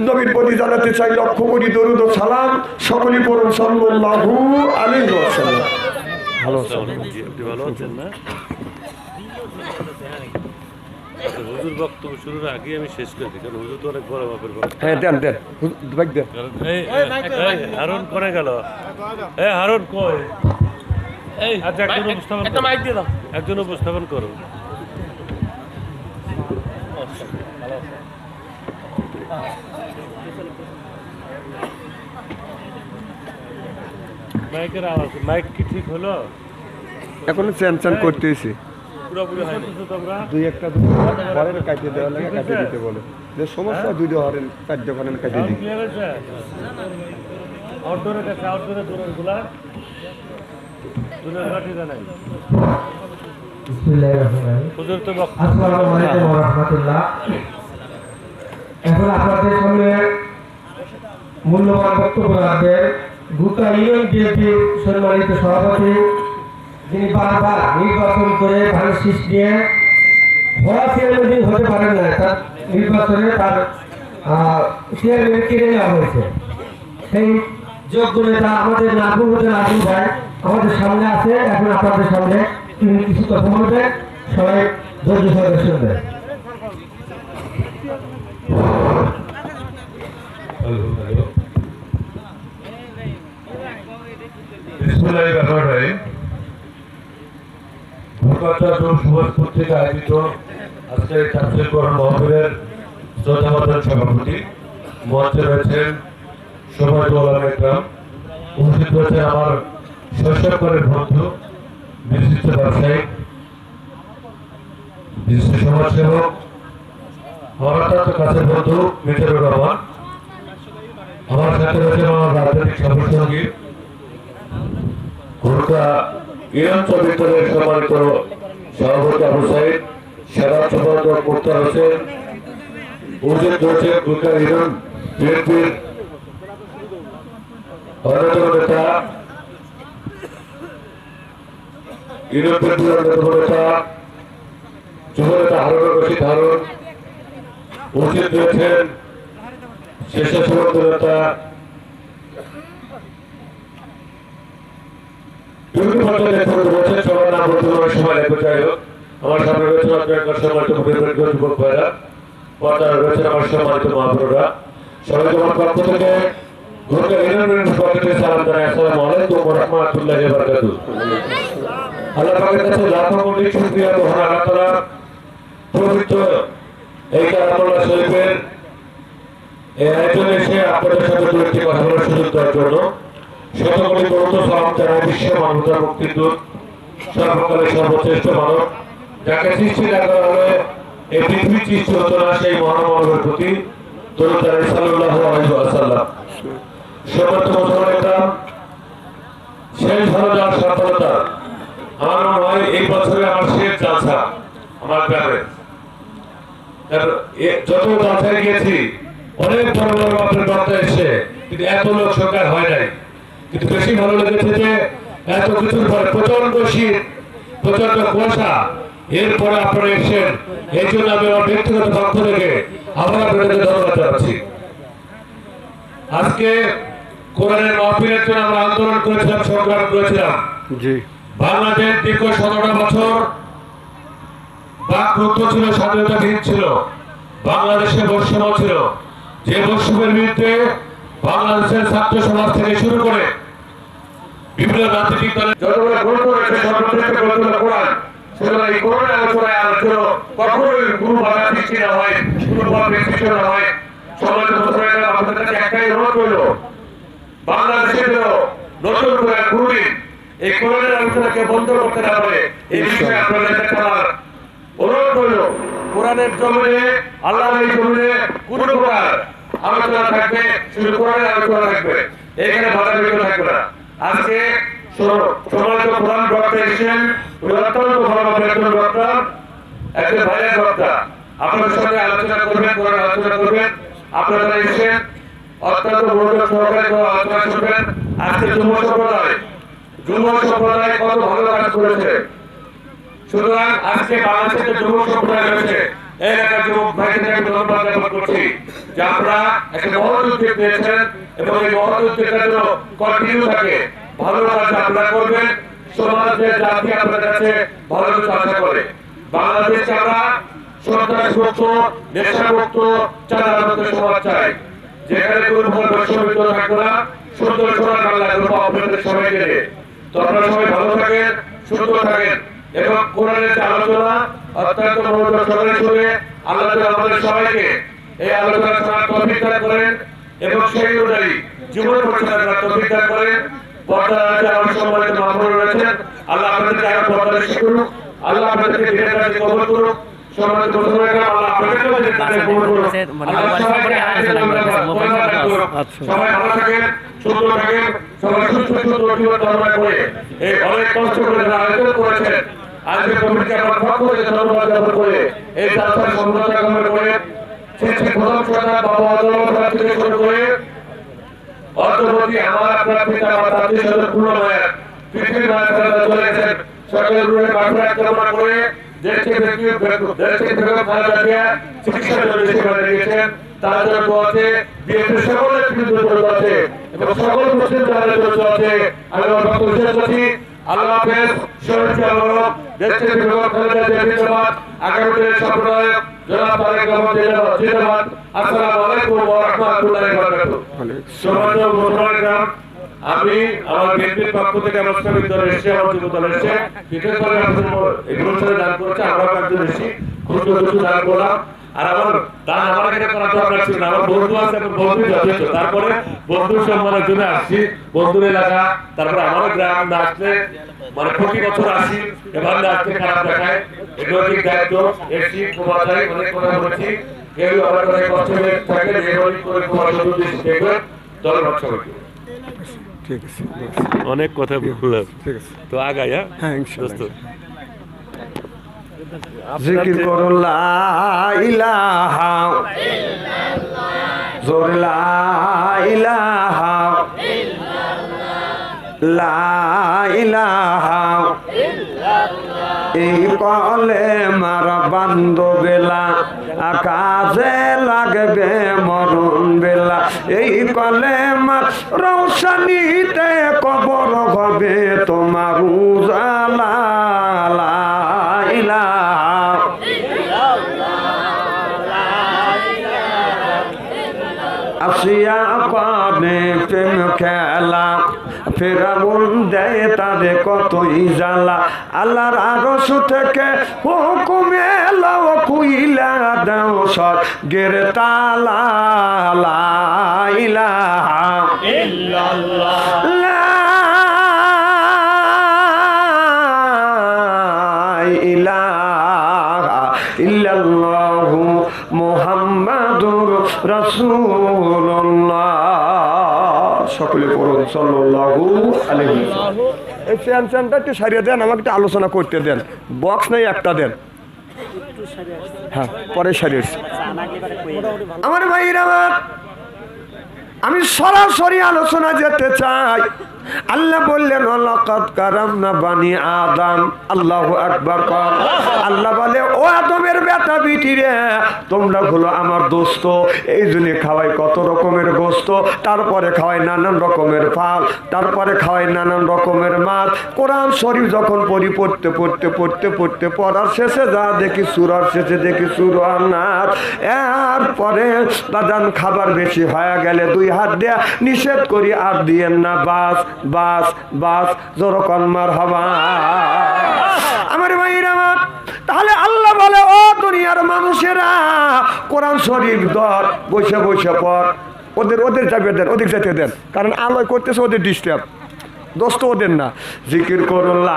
নবীর প্রতি জানাতে চাই লক্ষ কোটি দরুদ ও সালাম। সকলেই পড়ুন সাল্লাল্লাহু আলাইহি ওয়াসাল্লাম। ভালো আছেন না? হুজুর বক্তব্য শুরুর আগে আমি শেষ করে দিই, কারণ হুজুর তো অনেক বড় বাপের বাপ। হ্যাঁ দেন দেন ভাই দেন। হারুন করে গেল, হারুন কই? আচ্ছা একজন উপস্থাপন করো। মাইকের আওয়াজ, মাইক কি ঠিক হলো? এখন চ্যান করতেছি, পুরোপুরি হয়নি। তোমরা দুই একটা হরেন কাটিয়ে দেওয়া লাগে, কাটিয়ে দিতে বলে যে সমস্যা দুইটা হরেন চারটে হরেন কাটিয়ে দিই। ক্লিয়ার হয়েছে? আউটডোরের কাছে, আউটডোরের দূরের গুলা দূরের কাঠি জানাই। হুজুর তো আসসালামু আলাইকুম ওয়া রাহমাতুল্লাহ। এখন আপনাদের সামনে মূল্যবান বক্তব্য রাখবেন গুতা ইউনিয়ন বিএনপির সম্মানিত সভাপতি, যিনি বারবার নির্বাচন করে ধানের শীষ নিয়ে ভরা চেয়ারম্যান হতে পারেন না, তার নির্বাচনে তার চেয়ারম্যান কেড়ে নেওয়া হয়েছে। সেই যোগ্য নেতা আমাদের নাজমুল ভাই আমাদের সামনে আছে। এখন আপনাদের সামনে তিনি কিছু কথা বলবেন, সবাই ধৈর্য সহকারে শুনবেন। পত্রিকা আয়োজিত আজকে তাফসীর কোরআন মাহফিলের শ্রদ্ধাভাজন সভাপতি, মঞ্চে রয়েছেন সম্মানিত ওলামা ইকরাম, উপস্থিত রয়েছে আমার শৈশবকালের বন্ধু, বিশিষ্ট ব্যবসায়ী, বিশিষ্ট সমাজসেবক, আমার অত্যন্ত কাছের বন্ধু মিজানুর রহমান, আমার সাথে রয়েছে আমার রাজনৈতিক সহসঙ্গী ঘুরকা ইরান চরিত্রের সম্মানিত সভাপতি আবু সাইদ, সারা সম্পাদক মুক্তার হোসেন, উপস্থিত রয়েছে ঘুরকা ইরান বিএনপির অন্যতম নেতা, ইউনিয়ন বিএনপির অন্যতম নেতা যুব নেতা হারুন রশিদ হারুন, উপস্থিত রয়েছেন স্বেচ্ছাসেবক নেতা বিভিন্ন পর্যায়ে নেতৃত্ব রয়েছে। সবার নাম বলতে সময় লাগবে, যাই হোক আমার সামনে রয়েছে সম্মানিত যুবক ভাইরা, পর্দায় রয়েছে আমার সম্মানিত মহাপুররা, সবাইকে আমার পক্ষ থেকে সালাম জানাই। আসসালামু আলাইকুম ওয়া রাহমাতুল্লাহি ওয়া বারাকাতুহু। আল্লাহ পাকের কাছে লাখো কোটি শুকরিয়া, মহান আল্লাহ তাআলা পবিত্র এই কালামুল্লাহ শরীফের এই আয়োজনে এসে আপনাদের সাথে দু একটি কথা বলার সুযোগ দেওয়ার জন্য শত কোটি বরুত সালাম জানাই বিশ্ব মানবতার মুক্তির দূত, সর্বকালের সর্বশ্রেষ্ঠ মানব, যাকে সৃষ্টি না করা হলে এই পৃথিবী সৃষ্টি হতো না, সেই মহামানবের প্রতি দরুদ জানাই সাল্লাল্লাহু আলাইহি ওয়াসাল্লাম। সম্মানিত মুসলমানেরা, শেষ হলো যাওয়ার সফলতা, আমার মনে হয় এই বছরে আমার শেষ জালসা আমার গ্রামে। যত জালসায় গিয়েছি অনেক বড় বড় বাপের বার্তা এসছে, কিন্তু এত লোক সংখ্যা হয় নাই। কিন্তু বেশি ভালো লেগেছে যে এত কিছুর পরে প্রচন্ড শীত, প্রচন্ড কুয়াশা, এরপরে আপনারা এসেছেন, এই জন্য আমি আমার ব্যক্তিগত পক্ষ থেকে আবার আপনাদেরকে ধন্যবাদ জানাচ্ছি। আজকে কোরআনের মাহফিলের জন্য আমরা আন্দোলন করেছিলাম, সংগ্রাম করেছিলাম। বাংলাদেশ দীর্ঘ 17টা বছর বাকরুদ্ধ ছিল, স্বাধীনতাবিহীন ছিল, বাংলাদেশে বৈষম্য ছিল। যে বৈষম্যের বিরুদ্ধে বাংলাদেশের ছাত্র সমাজ থেকে শুরু করে বিভিন্ন রাজনৈতিক দলের জনগণের গ্রহণ করেছে সর্বশ্রেষ্ঠ গ্রন্থ হলো কোরআন। সুতরাং এই কোরআনের আলোচনায় আলোচনা কখনোই কোনো বাধা সৃষ্টি না হয়, কোনো ভাবে সৃষ্টি না হয়। সমাজের মুসলমানেরা আমাদের কাছে একটাই অনুরোধ রইল, বাংলাদেশের জন্য নতুন করে কোনদিন এই কোরআনের আলোচনাকে বন্ধ করতে না পারে, এই বিষয়ে আপনাদের কাছে আমার অনুরোধ রইল। কোরআনের জমিনে, আল্লাহর এই জমিনে কোন প্রকার আলোচনা থাকবে, শুধু কোরআনের আলোচনা থাকবে, এখানে বাধা বিঘ্ন থাকবে না। আজকে সম্মানিত কোরআন বক্তা এসেছেন, অত্যন্ত ভালো একজন বক্তা, একজন ভাইয়ের বক্তা, আপনাদের সঙ্গে আলোচনা করবেন, কোরআন আলোচনা করবেন। আপনারা এসেছেন, অত্যন্ত মনোযোগ সহকারে আলোচনা শুনবেন। আজকে যুব সম্প্রদায় কত ভালো কাজ করেছে। সুতরাং আজকে বাংলাদেশের যুব সম্প্রদায় রয়েছে, এই এলাকার যুবক ভাইদের আমি ধন্যবাদ জ্ঞাপন করছি যে আপনারা একটা মহৎ উদ্যোগ নিয়েছেন এবং এই মহৎ উদ্যোগটা যেন কন্টিনিউ থাকে। ভালো কাজ আপনারা করবেন, সমাজের জাতি আপনার কাছে ভালো কিছু আশা করে। বাংলাদেশকে আমরা সন্ত্রাসমুক্ত, নেশামুক্ত, চাঁদামুক্ত সমাজ চাই, যেখানে কোনো বৈষম্য থাকবে না, সুন্দর সোনার বাংলা গল্প আপনাদের সবাইকে নিয়ে। তো আপনারা সবাই ভালো থাকেন, সুন্দর থাকেন এবং কোরআনের যে আলোচনা অত্যন্ত মনোযোগ সহকারে শুনে আল্লাহ তাআলা আমাদের সবাইকে এই আলোচনা শোনার তৌফিক দান করেন এবং সেই অনুযায়ী জীবন পরিচালনা করার তৌফিক দান করেন। পর্দায় আমার সম্মানিত মামুন রয়েছেন, আল্লাহ আপনাদেরকে আরো পর্দা করুন, আল্লাহ আপনাদেরকে দিনের কাজে কবুল করুন। সম্মানিত মুসলমান, আল্লাহ আপনাদেরকেও দিনের কাজে কবুল করুন। আল্লাহ সবাইকে সবাই ভালো থাকেন, সুন্দর থাকেন, সবাই সুস্থ জীবন ধারণ করে এই অনেক কষ্ট করে যারা আয়োজন করেছেন আজকে কমিটিকে আমার পক্ষ থেকে ধন্যবাদ জ্ঞাপন করে এই যাত্রার সফলতা কামনা করে শেষে প্রথম সরকার বাবা আদালত থেকে শুরু করে অর্থমন্ত্রী আমার আপনার পিতা মাতা আত্মীয় স্বজন পূর্ণমায়ের পৃথিবীর মায়ের চলে গেছেন সরকারের রুহে মাঠে কামনা করে দেশকে বেগম খালেদা জিয়া চিকিৎসার জন্য সেবা দিয়েছেন তার জন্য আছে বিএনপির সকলের বিরুদ্ধে আছে এবং সকল মুসলিম যাদের জন্য আছে। আমি আমার বক্তব্য শেষ করছি। আল্লাহ হাফেজ। শহীদ আলম দেশকে বেগম খালেদা জিয়া জিন্দাবাদ। আগামী দিনের সম্প্রদায় জনাব তারেক রহমান জিন্দাবাদ। আসসালামু আলাইকুম ওয়া রাহমাতুল্লাহি ওয়া বারাকাতুহু। সম্মানিত মুসলমান, আমি আমার বিএনপির পক্ষ থেকে আমার শ্রমিক দল এসে আমার যুব দল এসে বিশেষ করে এই অনুষ্ঠানে দান করেছে। আমরা একজন এসেছি ক্ষুদ্র কিছু দান করলাম। আর আমার দান আমার এখানে করার দরকার ছিল না, আমার বন্ধু আছে, আমার বন্ধু যথেষ্ট। তারপরে বন্ধুর সম্মানের জন্য আসছি, বন্ধুর এলাকা, তারপরে আমার গ্রাম না আসলে মানে প্রতি বছর আসি, এবার না আসতে খারাপ দেখায়। এগুলো ঠিক দায়িত্ব এসছি কুমার অনেক কথা বলেছি, কেউ আমার অনেক কষ্ট থাকে মেহরবানি করে কুমার চতুর্দশী দেখবেন। ধন্যবাদ সবাইকে। ঠিক আছে, অনেক কথা বললাম, ঠিক আছে, তো আগাই। হ্যাঁ ইনশাআল্লাহ। দোস্ত জিকির করো লা ইলাহা ইল্লাল্লাহ, জোর লা ইলাহা ইল্লাল্লাহ, লা ইলাহা ইল্লাল্লাহ। এই কলে মার বান্ধবেলা আকাশে লাগবে মরণ বেলা। এই কলে মার রৌশনীতে কবর হবে তোমার উজালা। লা ইলাহা আসিয়া পানে প্রেম খেলা ফেরাউন দেয় তারে কতই জ্বালা। আল্লাহর আরশ থেকে হুকুম এলো খুইলা দাও স্বর্গের তালা। লা ইলাহা ইল্লাল্লাহ, লা ইলাহা ইল্লাল্লাহু মুহাম্মাদুর রাসূলুল্লাহ। সকলে পড়ুন সাল্লাল্লাহু আলাইহি ওয়াসাল্লাম। এই ফ্যানটা একটু সারিয়ে দেন, আমাকে একটু আলোচনা করতে দেন। বক্স নেই, একটা দেন। হ্যাঁ, পরে সারিয়ে আমার ভাইরা আমার, আমি সরাসরি আলোচনা যেতে চাই। আল্লাহ বললেন লাকাদ কারামনা বানি আদম। আল্লাহু আকবার। আল্লাহ বলে ও আদমের বেটা বিটি রে, তোমরা হলো আমার দোস্ত। এই জন্য খাওয়াই কত রকমের গোস্ত, তারপরে খাওয়াই নানান রকমের ফল, তারপরে খাওয়াই নানান রকমের মাছ। কোরআন শরীফ যখন পড়তে পড়ার শেষে যা দেখি সূরার শেষে দেখি সূরা নাস। এরপরে বাদান খাবার বেশি হয়ে গেলে দুই হাত দিয়ে নিষেধ করি আর দিয়েন না। বাস বাস বাস, জোরকন মারহাবা। আমার ভাইরা আমার, তাহলে আল্লাহ বলে ও দুনিয়ার মানুষেরা, কোরআন শরীফ ধর, বসে বসে পড়। ওদের যাবে দেন, ওদের যেতে দেন, কারণ আলোয় করতেছে ওদের ডিস্টার্ব। দোস্ত ওদের না। জিকির করুন লা